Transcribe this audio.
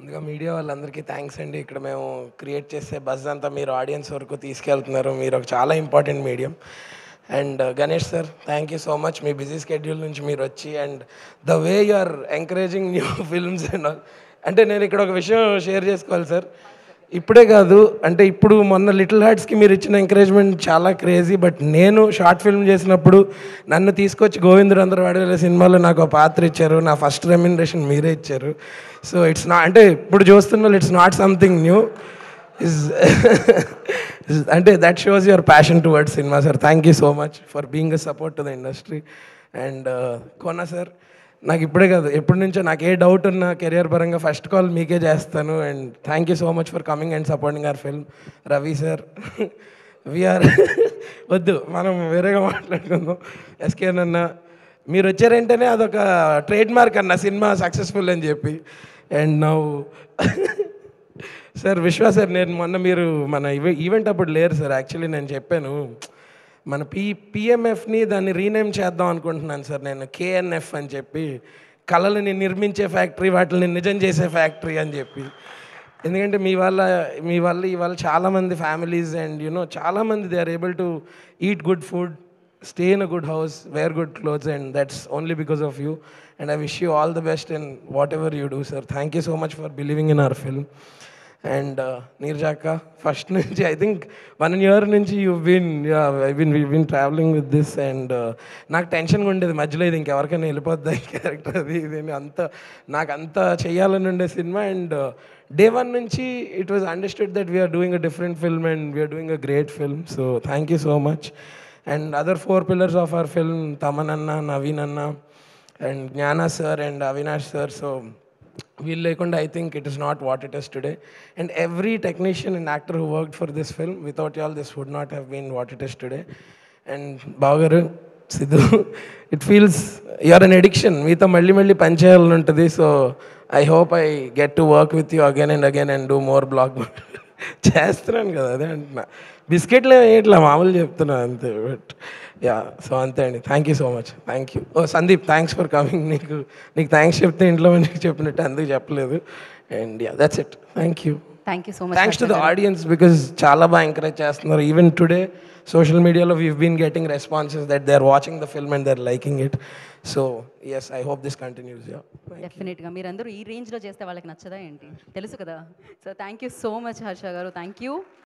ముందుగా మీడియా వాళ్ళందరికీ థ్యాంక్స్ అండి. ఇక్కడ మేము క్రియేట్ చేసే బజ్ అంతా మీరు ఆడియన్స్ వరకు తీసుకెళ్తున్నారు. మీరు ఒక చాలా important medium. And Ganesh sir, thank you so much. మీ బిజీ స్కెడ్యూల్ నుంచి మీరు వచ్చి and the way you are encouraging new films and all. అంటే నేను ఇక్కడ ఒక విషయం షేర్ చేసుకోవాలి సార్. ఇప్పుడే కాదు, అంటే ఇప్పుడు మొన్న లిటిల్ హార్ట్స్కి మీరు ఇచ్చిన ఎంకరేజ్మెంట్ చాలా క్రేజీ. బట్ నేను షార్ట్ ఫిల్మ్ చేసినప్పుడు నన్ను తీసుకొచ్చి గోవిందుడు వాడే సినిమాలో నాకు ఒక పాత్ర ఇచ్చారు. నా ఫస్ట్ రెమ్యునరేషన్ మీరే ఇచ్చారు. సో ఇట్స్ నా అంటే ఇప్పుడు చూస్తున్న వాళ్ళు it's not something new is అంటే that shows your passion towards cinema sir. Thank you so much for being a support to the industry. And Kona sir, నాకు ఇప్పుడే కాదు ఎప్పటి నుంచో నాకు ఏ డౌట్ ఉన్నా కెరియర్ పరంగా ఫస్ట్ కాల్ మీకే చేస్తాను. And thank you so much for coming and supporting our film. Ravi sir, VR వద్దు మనం వేరేగా మాట్లాడుకుందాం. ఎస్కేన్ అన్న, మీరు వచ్చారంటేనే అదొక ట్రేడ్ మార్క్ అన్న సినిమా సక్సెస్ఫుల్ అని చెప్పి. అండ్ నౌ సార్ విశ్వ సార్, నేను మొన్న మీరు మన ఈవెంట్ అప్పుడు లేరు సార్. యాక్చువల్లీ నేను చెప్పాను మన పిఎంఎఫ్ని దాన్ని రీనేమ్ చేద్దాం అనుకుంటున్నాను సార్ నేను, కేఎన్ఎఫ్ అని చెప్పి, కళలని నిర్మించే ఫ్యాక్టరీ, వాటిని నిజం చేసే ఫ్యాక్టరీ అని చెప్పి. ఎందుకంటే మీ వల్ల ఇవాళ చాలామంది ఫ్యామిలీస్ అండ్ యూనో చాలామంది they are able to eat good food, stay in a good house, wear good clothes, and that's only because of you. And I wish you all the best in what you do sir. Thank you so much for believing in our film. And నీర్జాక్క, first నుంచి I think 1 year నుంచి we been travelling with this. And నాకు టెన్షన్గా ఉండేది మధ్యలో, ఇది ఇంకెవరికైనా వెళ్ళిపోద్దా ఈ క్యారెక్టర్, అది ఇది అని నాకు అంత చేయాలని ఉండే సినిమా. అండ్ డే 1 నుంచి it was understood that we're doing a different film and we're doing a great film. So thank you so much. And other 4 pillars of our film, Thaman అన్న, నవీన్ అన్న, and Gnana sir and Avinash sir. So వీళ్ళు లేకుండా I think it is not what it is today. And every technician and actor who worked for this film, without all this would not have been what it is today. And బావగారు, Siddhu, it feels you're an addiction. మీతో మళ్ళీ మళ్ళీ పనిచేయాలని ఉంటుంది. So I hope I get to work with you again and again and do more blog. చేస్తున్నాను కదా, అదే అంటున్నా. బిస్కెట్లు ఇట్లా మామూలు చెప్తున్నా అంతే. బట్ యా, సో అంతే అండి. Thank you so much. Thank you. ఓ సందీప్, థ్యాంక్స్ ఫర్ కమింగ్. నీకు థ్యాంక్స్ చెప్తే ఇంట్లో మంచిగా చెప్పినట్టు అందుకు చెప్పలేదు. And yeah, that's it. Thank you. Thank you so much. Thanks to the audience because చాలా బాగా ఎంకరేజ్ చేస్తున్నారు. ఈవెన్ టుడే సోషల్ మీడియాలో we've been getting responses that they are watching the film and they are liking it. So yes, I hope this continues. Yeah, డెఫినెట్గా మీరందరూ ఈ రేంజ్లో చేస్తే వాళ్ళకి నచ్చదా ఏంటి, తెలుసు కదా. So thank you so much Harsha గారు. Thank you.